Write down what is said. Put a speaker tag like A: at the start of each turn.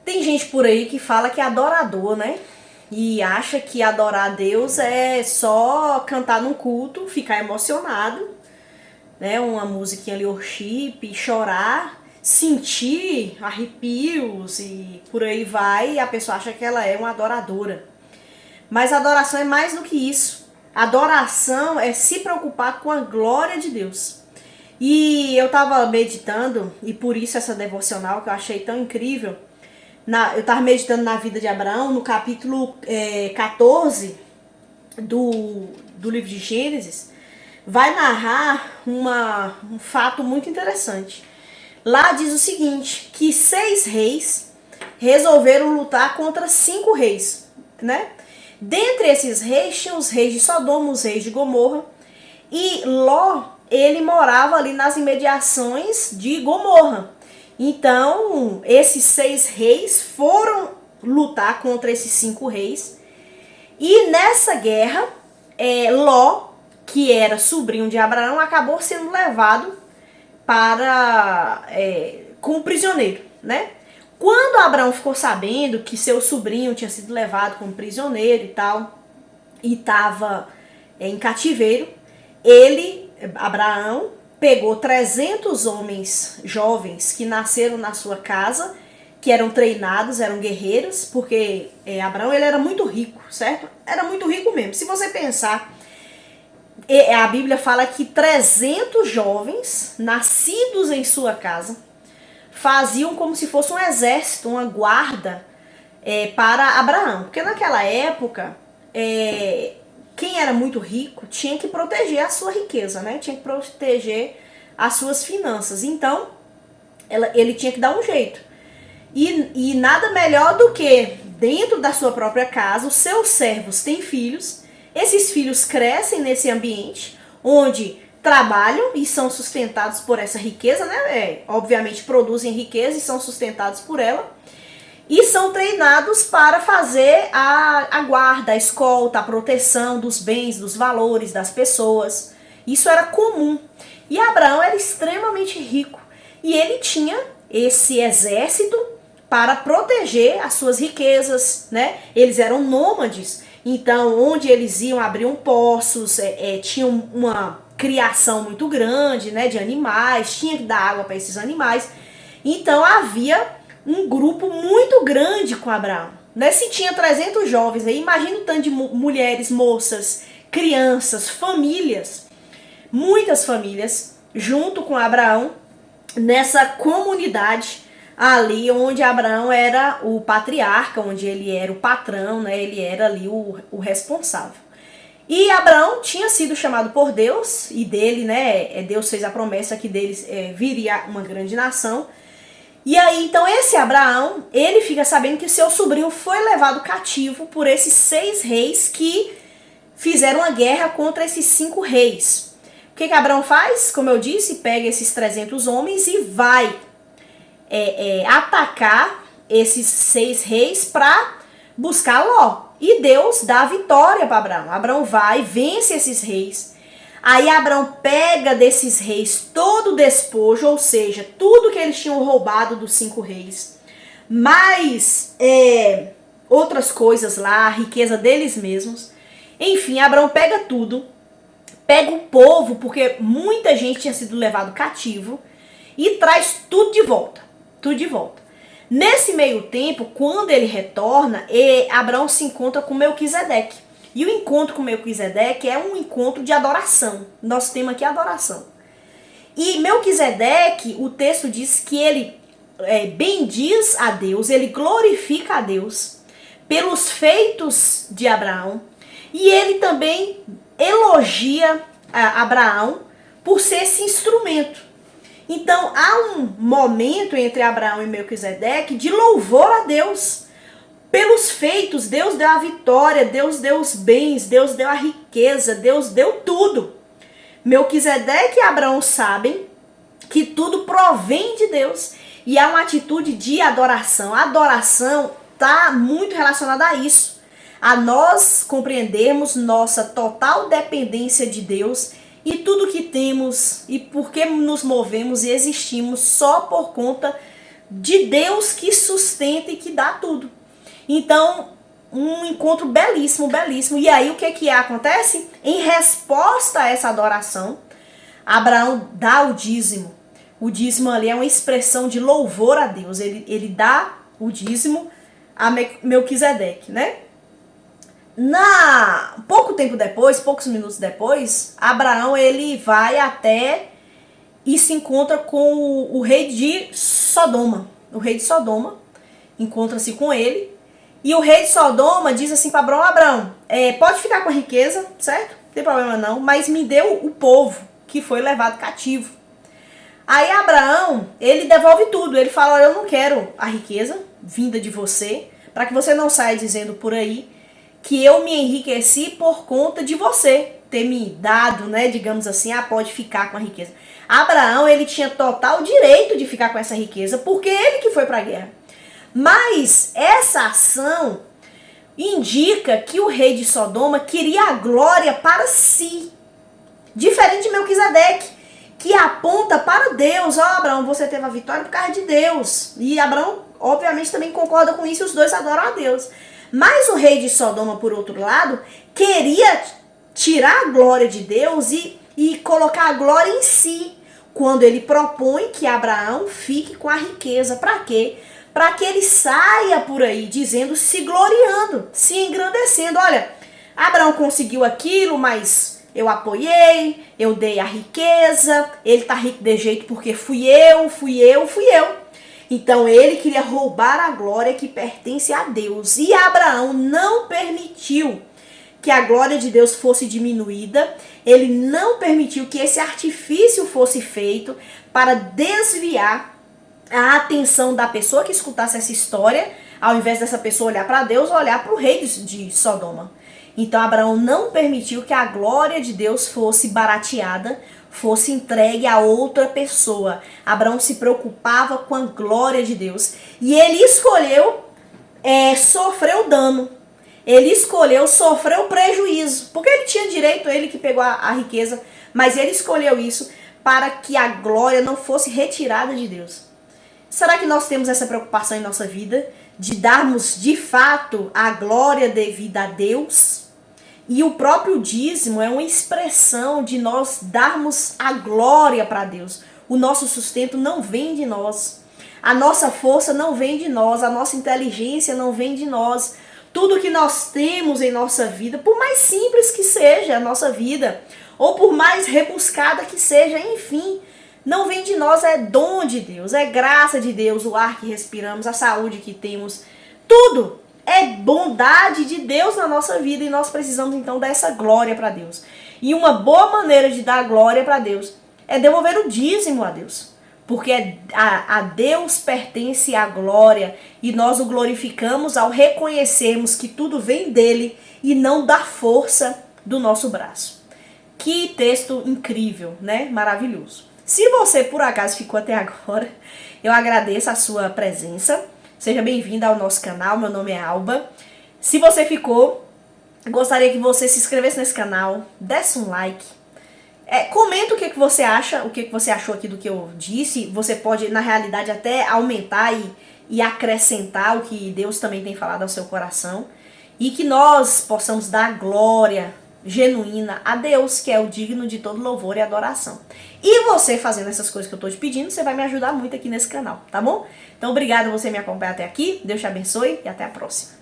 A: Tem gente por aí que fala que é adorador, né? E acha que adorar a Deus é só cantar num culto, ficar emocionado, né? Uma musiquinha ali, worship, chorar, sentir arrepios e por aí vai, e a pessoa acha que ela é uma adoradora. Mas adoração é mais do que isso. Adoração é se preocupar com a glória de Deus. E eu tava meditando, e por isso essa devocional que eu achei tão incrível, eu tava meditando na vida de Abraão, no capítulo 14 do livro de Gênesis, vai narrar um fato muito interessante. Lá diz o seguinte, que 6 reis resolveram lutar contra 5 reis, né? Dentre esses reis, tinha os reis de Sodoma, os reis de Gomorra, e Ló, ele morava ali nas imediações de Gomorra. Então, esses 6 reis foram lutar contra esses 5 reis, e nessa guerra, Ló, que era sobrinho de Abraão, acabou sendo levado como prisioneiro, né? Quando Abraão ficou sabendo que seu sobrinho tinha sido levado como prisioneiro e tal, e estava em cativeiro, Abraão, pegou 300 homens jovens que nasceram na sua casa, que eram treinados, eram guerreiros, porque Abraão ele era muito rico, certo? Era muito rico mesmo. Se você pensar, a Bíblia fala que 300 jovens nascidos em sua casa faziam como se fosse um exército, uma guarda para Abraão. Porque naquela época, quem era muito rico tinha que proteger a sua riqueza, né? Tinha que proteger as suas finanças. Então, ele tinha que dar um jeito. E nada melhor do que, dentro da sua própria casa, os seus servos têm filhos, esses filhos crescem nesse ambiente, onde trabalham e são sustentados por essa riqueza, né? Obviamente produzem riqueza e são sustentados por ela. E são treinados para fazer a guarda, a escolta, a proteção dos bens, dos valores das pessoas. Isso era comum. E Abraão era extremamente rico. E ele tinha esse exército para proteger as suas riquezas, né? Eles eram nômades. Então, onde eles iam, abriam poços, tinham uma criação muito grande, né, de animais, tinha que dar água para esses animais. Então, havia um grupo muito grande com Abraão, né? Se tinha 300 jovens, aí imagina o tanto de mulheres, moças, crianças, famílias, muitas famílias, junto com Abraão, nessa comunidade ali onde Abraão era o patriarca, onde ele era o patrão, né? Ele era ali o responsável. E Abraão tinha sido chamado por Deus, e dele, né, Deus fez a promessa que deles viria uma grande nação. E aí, então, esse Abraão, ele fica sabendo que seu sobrinho foi levado cativo por esses 6 reis que fizeram uma guerra contra esses 5 reis. O que Abraão faz? Como eu disse, pega esses 300 homens e vai atacar esses 6 reis para buscar Ló. E Deus dá a vitória para Abraão. Abraão vai, vence esses reis. Aí Abraão pega desses reis todo o despojo, ou seja, tudo que eles tinham roubado dos 5 reis, mais outras coisas lá, a riqueza deles mesmos. Enfim, Abraão pega tudo, pega o povo, porque muita gente tinha sido levado cativo, e traz tudo de volta, tudo de volta. Nesse meio tempo, quando ele retorna, Abraão se encontra com Melquisedeque. E o encontro com Melquisedeque é um encontro de adoração. Nosso tema aqui é adoração. E Melquisedeque, o texto diz que ele bendiz a Deus, ele glorifica a Deus pelos feitos de Abraão. E ele também elogia Abraão por ser esse instrumento. Então há um momento entre Abraão e Melquisedeque de louvor a Deus. Pelos feitos, Deus deu a vitória, Deus deu os bens, Deus deu a riqueza, Deus deu tudo. Melquisedeque e Abraão sabem que tudo provém de Deus e há uma atitude de adoração. A adoração está muito relacionada a isso, a nós compreendermos nossa total dependência de Deus e tudo que temos e por que nos movemos e existimos só por conta de Deus que sustenta e que dá tudo. Então, um encontro belíssimo, belíssimo. E aí o que acontece? Em resposta a essa adoração, Abraão dá o dízimo. O dízimo ali é uma expressão de louvor a Deus. Ele dá o dízimo a Melquisedeque, né? Pouco tempo depois, poucos minutos depois, Abraão ele vai até e se encontra com o rei de Sodoma. O rei de Sodoma encontra-se com ele. E o rei de Sodoma diz assim para Abraão, pode ficar com a riqueza, certo? Não tem problema não, mas me deu o povo que foi levado cativo. Aí Abraão, ele devolve tudo. Ele fala, olha, eu não quero a riqueza vinda de você, para que você não saia dizendo por aí que eu me enriqueci por conta de você ter me dado, né, digamos assim, pode ficar com a riqueza. Abraão, ele tinha total direito de ficar com essa riqueza, porque ele que foi para a guerra. Mas essa ação indica que o rei de Sodoma queria a glória para si. Diferente de Melquisedeque, que aponta para Deus. Ó, Abraão, você teve a vitória por causa de Deus. E Abraão, obviamente, também concorda com isso e os dois adoram a Deus. Mas o rei de Sodoma, por outro lado, queria tirar a glória de Deus e colocar a glória em si, quando ele propõe que Abraão fique com a riqueza. Para quê? Para que ele saia por aí dizendo, se gloriando, se engrandecendo. Olha, Abraão conseguiu aquilo, mas eu apoiei, eu dei a riqueza, ele tá rico de jeito porque fui eu. Então ele queria roubar a glória que pertence a Deus. E Abraão não permitiu que a glória de Deus fosse diminuída. Ele não permitiu que esse artifício fosse feito para desviar a atenção da pessoa que escutasse essa história, ao invés dessa pessoa olhar para Deus, olhar para o rei de Sodoma. Então Abraão não permitiu que a glória de Deus fosse barateada, fosse entregue a outra pessoa. Abraão se preocupava com a glória de Deus. E ele escolheu sofrer o dano. Ele escolheu sofrer o prejuízo. Porque ele tinha direito, ele que pegou a riqueza, mas ele escolheu isso para que a glória não fosse retirada de Deus. Será que nós temos essa preocupação em nossa vida? De darmos de fato a glória devida a Deus? E o próprio dízimo é uma expressão de nós darmos a glória para Deus. O nosso sustento não vem de nós. A nossa força não vem de nós. A nossa inteligência não vem de nós. Tudo que nós temos em nossa vida, por mais simples que seja a nossa vida, ou por mais rebuscada que seja, enfim, não vem de nós, é dom de Deus, é graça de Deus, o ar que respiramos, a saúde que temos, tudo é bondade de Deus na nossa vida e nós precisamos então dessa glória para Deus. E uma boa maneira de dar glória para Deus é devolver o dízimo a Deus, porque a Deus pertence a glória e nós o glorificamos ao reconhecermos que tudo vem dele e não da força do nosso braço. Que texto incrível, né? Maravilhoso. Se você por acaso ficou até agora, eu agradeço a sua presença. Seja bem-vinda ao nosso canal, meu nome é Alba. Se você ficou, gostaria que você se inscrevesse nesse canal, desse um like. Comenta o que você acha, o que você achou aqui do que eu disse. Você pode, na realidade, até aumentar e acrescentar o que Deus também tem falado ao seu coração. E que nós possamos dar glória genuína a Deus, que é o digno de todo louvor e adoração. E você fazendo essas coisas que eu tô te pedindo, você vai me ajudar muito aqui nesse canal, tá bom? Então, obrigado por você me acompanhar até aqui. Deus te abençoe e até a próxima.